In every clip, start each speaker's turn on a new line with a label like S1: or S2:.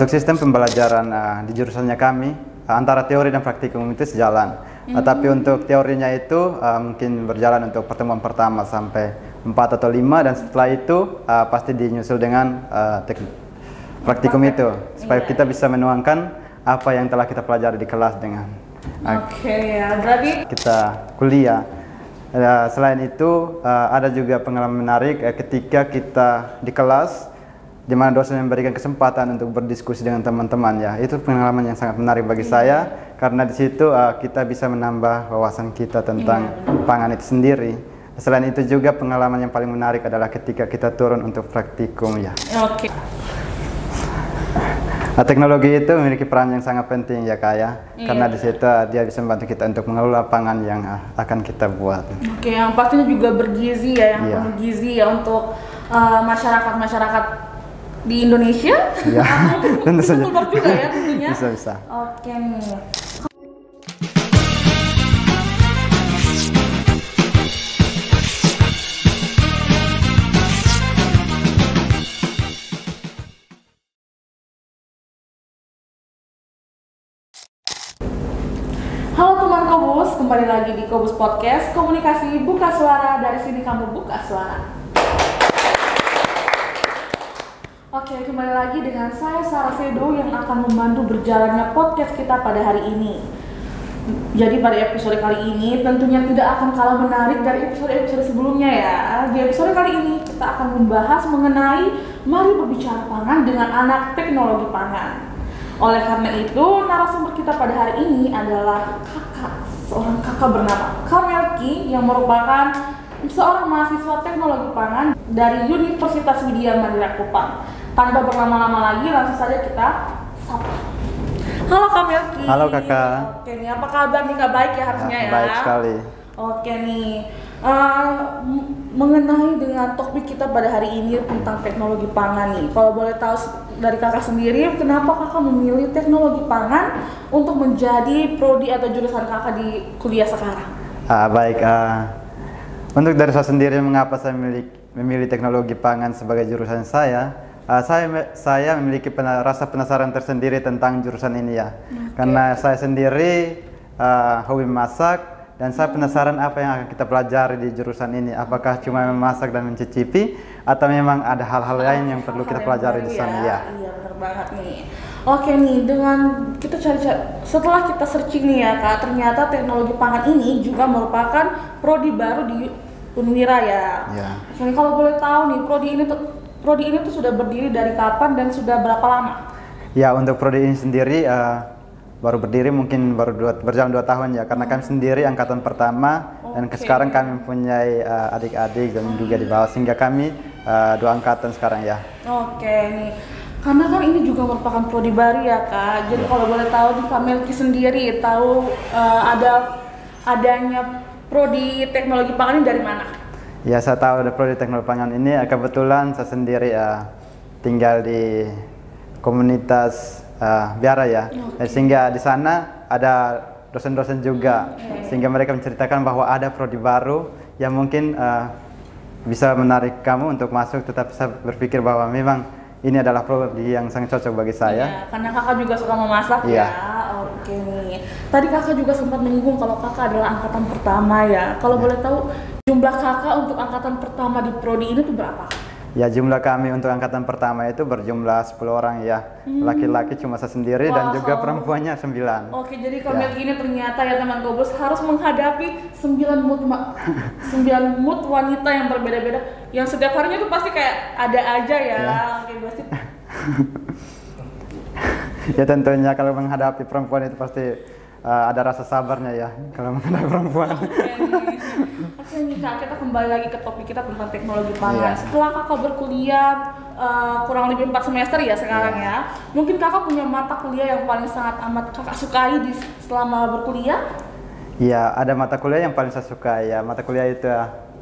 S1: Untuk sistem pembelajaran di jurusannya kami antara teori dan praktikum itu sejalan. Tapi untuk teorinya itu mungkin berjalan untuk pertemuan pertama sampai 4 atau 5, dan setelah itu pasti dinyusul dengan praktikum itu supaya kita bisa menuangkan apa yang telah kita pelajari di kelas dengan
S2: berarti
S1: kita kuliah. Selain itu ada juga pengalaman menarik ketika kita di kelas di mana dosen memberikan kesempatan untuk berdiskusi dengan teman-teman ya. Itu pengalaman yang sangat menarik bagi saya karena di situ kita bisa menambah wawasan kita tentang pangan itu sendiri. Selain itu juga pengalaman yang paling menarik adalah ketika kita turun untuk praktikum ya. Teknologi itu memiliki peran yang sangat penting ya Kak ya, karena di situ dia bisa membantu kita untuk mengelola pangan yang akan kita buat.
S2: Yang pastinya juga bergizi ya, yang penuh gizi ya untuk masyarakat di Indonesia.
S1: Iya. Tentu saja.
S2: Juga ya tentunya.
S1: Bisa.
S2: Oke nih. Halo teman Kobus, kembali lagi di Kobus Podcast, komunikasi buka suara, dari sini kamu buka suara. Oke, kembali lagi dengan saya Sarah Sedo yang akan membantu berjalannya podcast kita pada hari ini. Jadi pada episode kali ini tentunya tidak akan kalah menarik dari episode-episode sebelumnya ya. Di episode kali ini kita akan membahas mengenai mari berbicara pangan dengan anak teknologi pangan. Oleh karena itu, narasumber kita pada hari ini adalah seorang kakak bernama Kamelki yang merupakan seorang mahasiswa teknologi pangan dari Universitas Widya Mandira Kupang. Tanpa berlama-lama lagi, langsung saja kita sapa. Halo Kamelki.
S1: Halo kakak.
S2: Oke nih, apa kabar nih? Kak, baik ya harusnya ya?
S1: Baik sekali.
S2: Oke nih, mengenai dengan topik kita pada hari ini tentang teknologi pangan nih. Kalau boleh tahu dari kakak sendiri, kenapa kakak memilih teknologi pangan untuk menjadi prodi atau jurusan kakak di kuliah sekarang?
S1: Baik, untuk dari saya sendiri mengapa saya memilih teknologi pangan sebagai jurusan saya memiliki rasa penasaran tersendiri tentang jurusan ini ya. Karena saya sendiri hobi memasak. Dan saya penasaran apa yang akan kita pelajari di jurusan ini. Apakah cuma memasak dan mencicipi, atau memang ada hal-hal lain yang perlu kita pelajari di sana ya?
S2: Iya, benar banget nih. Oke nih, dengan kita cari-cari, setelah kita searching nih ya Kak, ternyata teknologi pangan ini juga merupakan prodi baru di Unwira ya. Oke, kalau boleh tahu nih, prodi ini tuh sudah berdiri dari kapan dan sudah berapa lama? Ya,
S1: untuk prodi ini sendiri baru berdiri mungkin berjalan 2 tahun ya, karena kami sendiri angkatan pertama dan sekarang kami mempunyai adik-adik dan juga di bawah, sehingga kami 2 angkatan sekarang ya. Oke
S2: nih, karena kan ini juga merupakan prodi baru ya Kak, jadi kalau boleh tahu di Kamelki sendiri tahu adanya prodi teknologi pangan ini dari mana? Ya, saya tahu ada prodi teknologi pangan ini, kebetulan saya sendiri tinggal di komunitas Biara ya, sehingga di sana ada dosen-dosen juga, sehingga mereka menceritakan bahwa ada prodi baru yang mungkin bisa menarik kamu untuk masuk, tetapi saya berpikir bahwa memang ini adalah prodi yang sangat cocok bagi saya. Iya, karena kakak juga suka memasak ya. Oke nih, tadi kakak juga sempat menyinggung kalau kakak adalah angkatan pertama ya. Kalau boleh tahu jumlah kakak untuk angkatan pertama di prodi ini tuh berapa? Ya, jumlah kami untuk angkatan pertama itu berjumlah 10 orang ya. Laki-laki cuma saya sendiri dan juga perempuannya 9. Oke, jadi Kamelki ini ternyata ya teman Kobus harus menghadapi 9 mood wanita yang berbeda-beda, yang setiap harinya tuh pasti kayak ada aja ya. Oke, pasti. Ya tentunya kalau menghadapi perempuan itu pasti ada rasa sabarnya ya kalau menghadapi perempuan. Oke nih Kak, kita kembali lagi ke topik kita tentang teknologi pangan. Setelah kakak berkuliah kurang lebih 4 semester ya sekarang ya, mungkin kakak punya mata kuliah yang paling sangat amat kakak sukai selama berkuliah? Iya, ada mata kuliah yang paling saya sukai ya. Mata kuliah itu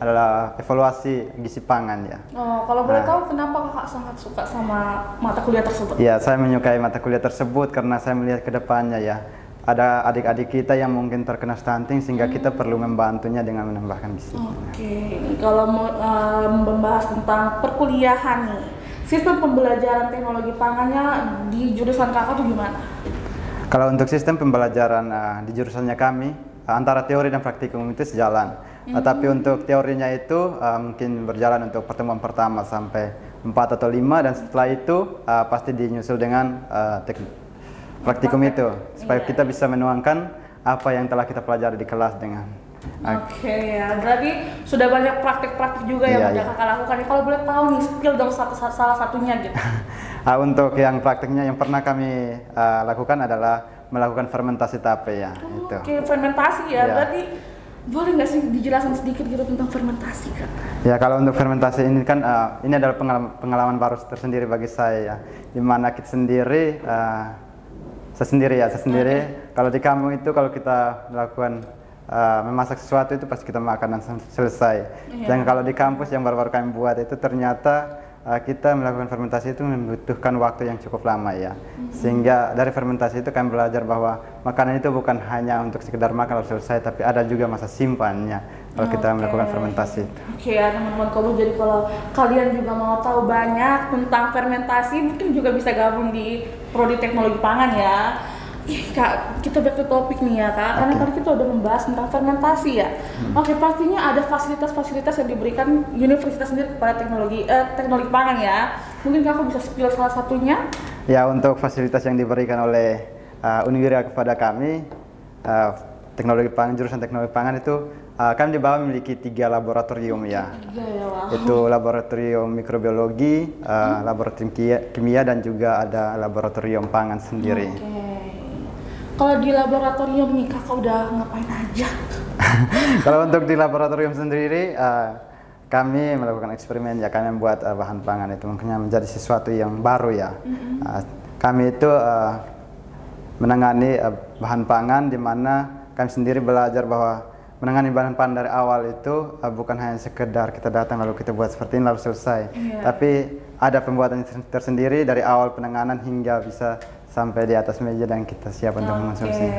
S2: adalah evaluasi gizi pangan ya. Kalau boleh tahu kenapa kakak sangat suka sama mata kuliah tersebut? Iya, saya menyukai mata kuliah tersebut karena saya melihat ke depannya ya. Ada adik-adik kita yang mungkin terkena stunting, sehingga kita perlu membantunya dengan menambahkan gizi. Oke, kalau membahas tentang perkuliahan nih, sistem pembelajaran teknologi pangannya di jurusan kakak tuh gimana?
S1: Kalau untuk sistem pembelajaran di jurusannya kami, antara teori dan praktikum itu sejalan. Tapi untuk teorinya itu mungkin berjalan untuk pertemuan pertama sampai 4 atau 5, dan setelah itu pasti dinyusul dengan praktikum itu, supaya kita bisa menuangkan apa yang telah kita pelajari di kelas dengan.
S2: Oke, ya, berarti sudah banyak praktik-praktik juga yang udah kakak lakukan. Kalau boleh tahu nih skill dong salah satunya gitu.
S1: Untuk yang praktiknya yang pernah kami lakukan adalah melakukan fermentasi tape ya.
S2: Oke, fermentasi ya. Berarti boleh nggak sih dijelaskan sedikit gitu tentang fermentasi, Kak? Ya,
S1: kalau untuk fermentasi ini kan ini adalah pengalaman baru tersendiri bagi saya ya. Dimana kita sendiri, saya sendiri. Kalau di kampung itu kalau kita melakukan memasak sesuatu itu pasti kita makan dan selesai. Dan kalau di kampus yang baru-baru kami buat itu ternyata kita melakukan fermentasi itu membutuhkan waktu yang cukup lama ya. Sehingga dari fermentasi itu kami belajar bahwa makanan itu bukan hanya untuk sekedar makan lalu selesai, tapi ada juga masa simpannya kalau kita melakukan fermentasi itu.
S2: Oke ya teman-teman Kobus, jadi kalau kalian juga mau tahu banyak tentang fermentasi mungkin juga bisa gabung di Prodi Teknologi Pangan ya. Kak, kita back to topik nih ya Kak, karena tadi kita udah membahas tentang fermentasi ya. Oke, pastinya ada fasilitas-fasilitas yang diberikan universitas sendiri kepada teknologi pangan ya. Mungkin Kakak bisa spill salah satunya?
S1: Ya, untuk fasilitas yang diberikan oleh Unwira kepada kami, teknologi pangan, jurusan teknologi pangan itu kami di bawah memiliki 3 laboratorium ya.
S2: 3 ya, wow.
S1: Itu laboratorium mikrobiologi, laboratorium kimia, dan juga ada laboratorium pangan sendiri.
S2: Kalau di laboratorium nih kakak udah ngapain aja?
S1: Kalau untuk di laboratorium sendiri, kami melakukan eksperimen ya, kami membuat bahan pangan itu mungkin menjadi sesuatu yang baru ya. Kami itu menangani bahan pangan di mana kami sendiri belajar bahwa menangani bahan pangan dari awal itu bukan hanya sekedar kita datang lalu kita buat seperti ini lalu selesai. Tapi ada pembuatan tersendiri dari awal penanganan hingga bisa sampai di atas meja dan kita siap untuk mengonsumsi.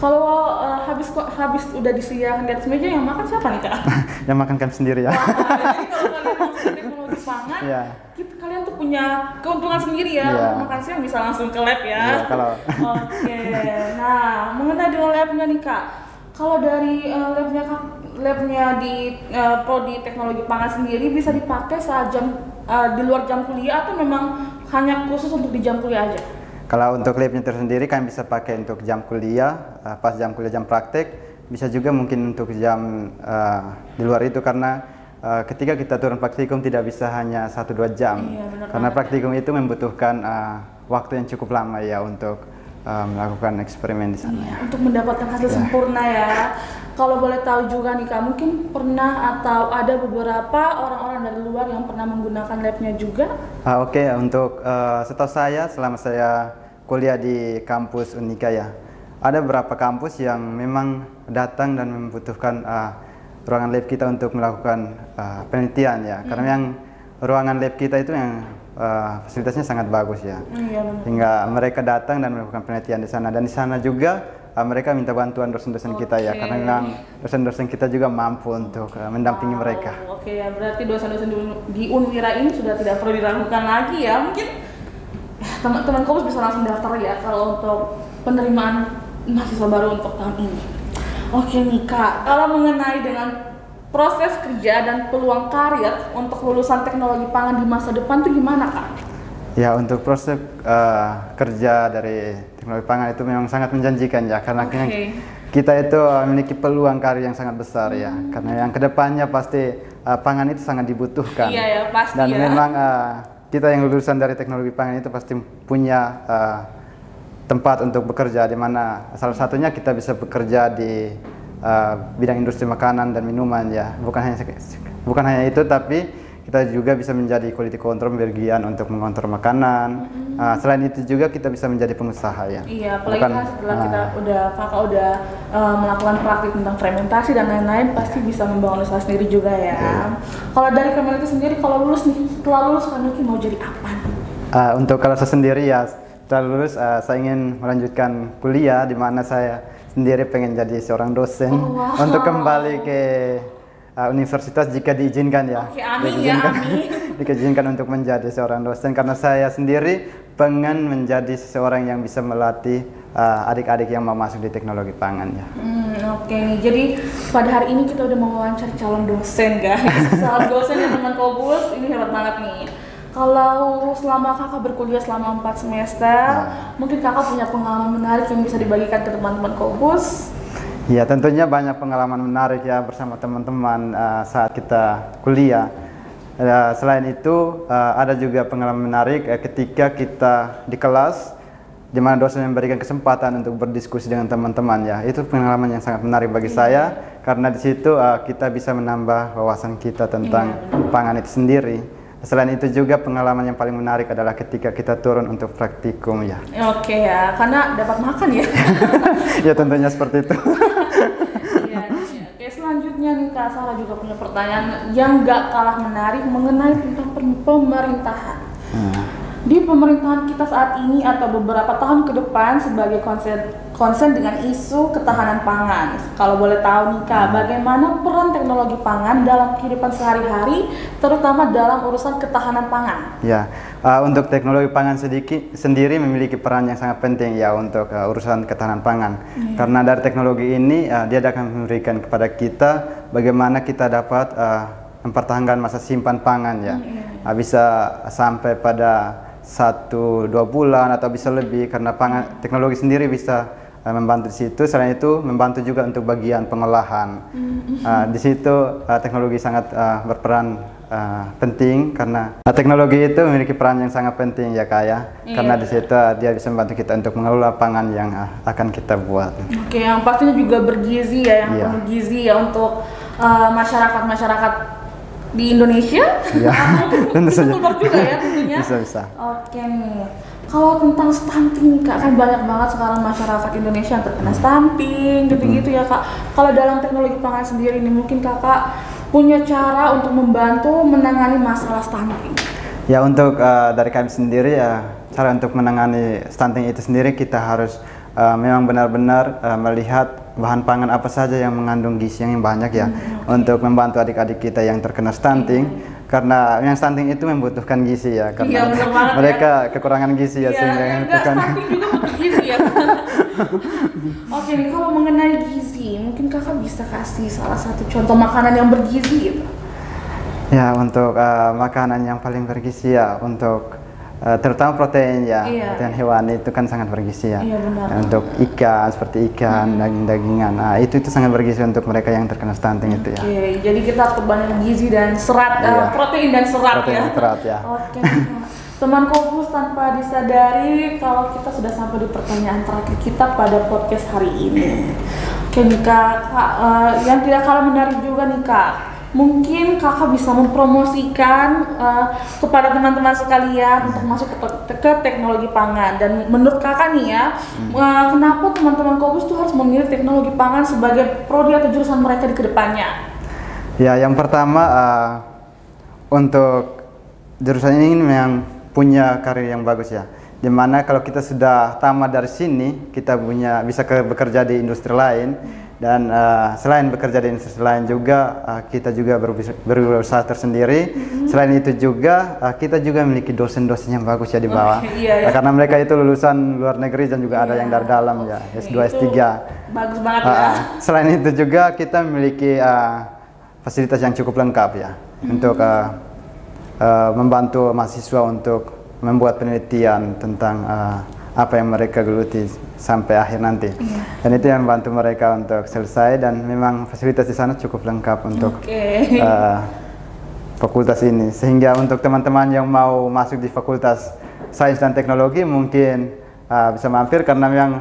S2: Kalau habis udah disediakan di atas meja, yang makan siapa nih Kak?
S1: Yang makan kami sendiri ya.
S2: Jadi kalau kalian masuk teknologi pangan, kalian tuh punya keuntungan sendiri ya. Makan siang bisa langsung ke lab ya. Nah, mengenai dengan labnya nih Kak, kalau dari labnya di Prodi Teknologi Pangan sendiri bisa dipakai saat di luar jam kuliah atau memang hanya khusus untuk di jam kuliah aja?
S1: Kalau untuk labnya tersendiri kami bisa pakai untuk jam kuliah, pas jam kuliah, jam praktek, bisa juga mungkin untuk jam di luar itu, karena ketika kita turun praktikum tidak bisa hanya 1-2 jam, karena praktikum itu membutuhkan waktu yang cukup lama ya untuk melakukan eksperimen di sana.
S2: Untuk mendapatkan hasil sempurna ya. Kalau boleh tahu juga nih Kak, mungkin pernah atau ada beberapa orang-orang dari luar yang pernah menggunakan labnya juga?
S1: Untuk setahu saya selama saya kuliah di kampus Unika ya, ada beberapa kampus yang memang datang dan membutuhkan ruangan lab kita untuk melakukan penelitian ya, karena yang ruangan lab kita itu yang fasilitasnya sangat bagus ya, hingga mereka datang dan melakukan penelitian di sana, dan di sana juga mereka minta bantuan dosen-dosen kita ya, karena memang dosen-dosen kita juga mampu untuk mendampingi mereka.
S2: Ya, berarti dosen-dosen di Unwira ini sudah tidak perlu diragukan lagi ya. Mungkin teman-teman kampus bisa langsung daftar ya kalau untuk penerimaan mahasiswa baru untuk tahun ini. Oke nih Kak, kalau mengenai dengan proses kerja dan peluang karir untuk lulusan teknologi pangan di masa depan tuh gimana Kak?
S1: Ya, untuk proses kerja dari teknologi pangan itu memang sangat menjanjikan ya, karena kita itu memiliki peluang karir yang sangat besar ya, karena yang kedepannya pasti pangan itu sangat dibutuhkan.
S2: Pasti
S1: dan memang kita yang lulusan dari teknologi pangan itu pasti punya tempat untuk bekerja, di mana salah satunya kita bisa bekerja di bidang industri makanan dan minuman ya. Bukan hanya itu, tapi kita juga bisa menjadi quality control bagian untuk mengontrol makanan. Selain itu juga kita bisa menjadi pengusaha ya.
S2: Iya, apalagi setelah kakak udah melakukan praktik tentang fermentasi dan lain-lain, pasti bisa membangun usaha sendiri juga ya. Kalau dari Kamilki sendiri, kalau lulus nih, setelah lulus Kamilki mau jadi apa?
S1: Untuk kalau saya sendiri ya, setelah lulus saya ingin melanjutkan kuliah, di mana saya sendiri pengen jadi seorang dosen untuk kembali ke universitas jika diizinkan ya.
S2: Amin ya, amin.
S1: dikejinkan untuk menjadi seorang dosen karena saya sendiri pengen menjadi seseorang yang bisa melatih adik-adik yang mau masuk di teknologi pangan ya.
S2: Oke nih, jadi pada hari ini kita udah mau wawancara calon dosen guys. Calon dosen ya teman Kobus, ini hebat banget nih. Kalau selama kakak berkuliah selama 4 semester, mungkin kakak punya pengalaman menarik yang bisa dibagikan ke teman-teman Kobus?
S1: Ya tentunya banyak pengalaman menarik ya bersama teman-teman saat kita kuliah. Selain itu ada juga pengalaman menarik ketika kita di kelas di mana dosen memberikan kesempatan untuk berdiskusi dengan teman-teman ya. Itu pengalaman yang sangat menarik bagi saya karena di situ kita bisa menambah wawasan kita tentang pangan itu sendiri. Selain itu juga pengalaman yang paling menarik adalah ketika kita turun untuk praktikum ya.
S2: Oke ya, karena dapat makan ya.
S1: Ya tentunya seperti itu.
S2: Oke, selanjutnya nih Kak Sarah juga punya pertanyaan yang gak kalah menarik mengenai tentang pemerintahan. Di pemerintahan kita saat ini atau beberapa tahun ke depan sebagai konsen dengan isu ketahanan pangan. Kalau boleh tahu nih Kak, bagaimana peran teknologi pangan dalam kehidupan sehari-hari, terutama dalam urusan ketahanan pangan?
S1: Ya, untuk teknologi pangan sendiri memiliki peran yang sangat penting ya untuk urusan ketahanan pangan. Karena dari teknologi ini dia akan memberikan kepada kita bagaimana kita dapat mempertahankan masa simpan pangan ya. Bisa sampai pada 1-2 bulan atau bisa lebih karena teknologi sendiri bisa membantu di situ. Selain itu membantu juga untuk bagian pengolahan. Di situ teknologi sangat berperan penting karena teknologi itu memiliki peran yang sangat penting ya Kak ya. Karena di situ dia bisa membantu kita untuk mengelola pangan yang akan kita buat. Oke,
S2: yang pastinya juga bergizi ya, yang penuh gizi ya untuk masyarakat di Indonesia.
S1: Tentu saja.
S2: Juga ya tentunya.
S1: Bisa.
S2: Oke nih. Kalau tentang stunting Kak, kan banyak banget sekarang masyarakat Indonesia yang terkena stunting gitu-gitu ya Kak. Kalau dalam teknologi pangan sendiri nih mungkin Kakak punya cara untuk membantu menangani masalah stunting.
S1: Ya untuk dari kami sendiri ya cara untuk menangani stunting itu sendiri kita harus memang benar-benar melihat bahan pangan apa saja yang mengandung gizi yang banyak ya untuk membantu adik-adik kita yang terkena stunting karena yang stunting itu membutuhkan gizi ya karena mereka kekurangan gizi ya sehingga membutuhkan
S2: stunting juga butuh gizi ya. Oke nih, kalau mengenai gizi mungkin Kakak bisa kasih salah satu contoh makanan yang bergizi gitu.
S1: Ya untuk makanan yang paling bergizi ya untuk terutama protein ya, protein hewani itu kan sangat bergizi ya. Untuk ikan seperti ikan, daging-dagingan, itu sangat bergizi untuk mereka yang terkena stunting itu ya.
S2: Jadi kita harus banyak gizi dan serat, protein dan serat ya. Oke. Teman Kobus, tanpa disadari kalau kita sudah sampai di pertanyaan terakhir kita pada podcast hari ini. Oke nih Kak, yang tidak kalah menarik juga nih Kak. Mungkin Kakak bisa mempromosikan kepada teman-teman sekalian untuk masuk ke teknologi pangan. Dan menurut Kakak nih ya, kenapa teman-teman Kobus tuh harus memilih teknologi pangan sebagai prodi atau jurusan mereka di kedepannya?
S1: Ya, yang pertama untuk jurusan ini memang punya karir yang bagus ya. Dimana kalau kita sudah tamat dari sini, kita bisa bekerja di industri lain. Dan selain bekerja di industri lain juga kita juga berusaha tersendiri. Selain itu juga kita juga memiliki dosen-dosen yang bagus ya di bawah. Karena mereka itu lulusan luar negeri dan juga ada yang dari dalam ya, S2, S3.
S2: Bagus banget ya.
S1: Selain itu juga kita memiliki fasilitas yang cukup lengkap ya untuk membantu mahasiswa untuk membuat penelitian tentang apa yang mereka geluti sampai akhir nanti. Dan itu yang membantu mereka untuk selesai dan memang fasilitas di sana cukup lengkap untuk fakultas ini. Sehingga untuk teman-teman yang mau masuk di Fakultas Sains dan Teknologi mungkin bisa mampir karena memang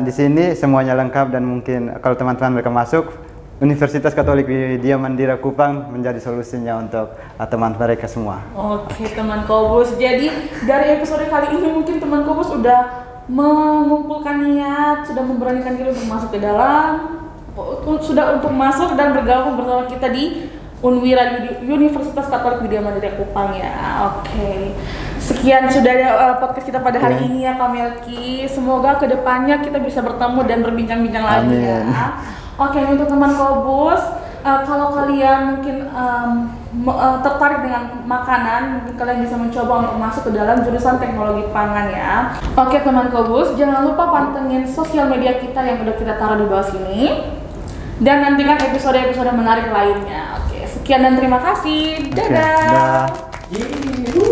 S1: di sini semuanya lengkap dan mungkin kalau teman-teman mereka masuk Universitas Katolik Widya Mandira Kupang menjadi solusinya untuk teman mereka semua.
S2: Oke teman Kobus, jadi dari episode kali ini mungkin teman Kobus udah mengumpulkan niat, sudah memberanikan diri untuk masuk ke dalam, sudah untuk masuk dan bergabung bersama kita di Unwira Universitas Katolik Widya Mandira Kupang ya. Oke. Sekian sudah podcast kita pada hari ini ya Kak Melki. Semoga kedepannya kita bisa bertemu dan berbincang-bincang lagi ya. Oke, untuk teman Kobus, kalau kalian mungkin tertarik dengan makanan, mungkin kalian bisa mencoba untuk masuk ke dalam jurusan teknologi pangan ya. Oke teman Kobus, jangan lupa pantengin sosial media kita yang udah kita taruh di bawah sini. Dan nantikan episode-episode menarik lainnya. Oke, sekian dan terima kasih. Dadah.
S1: Dadah.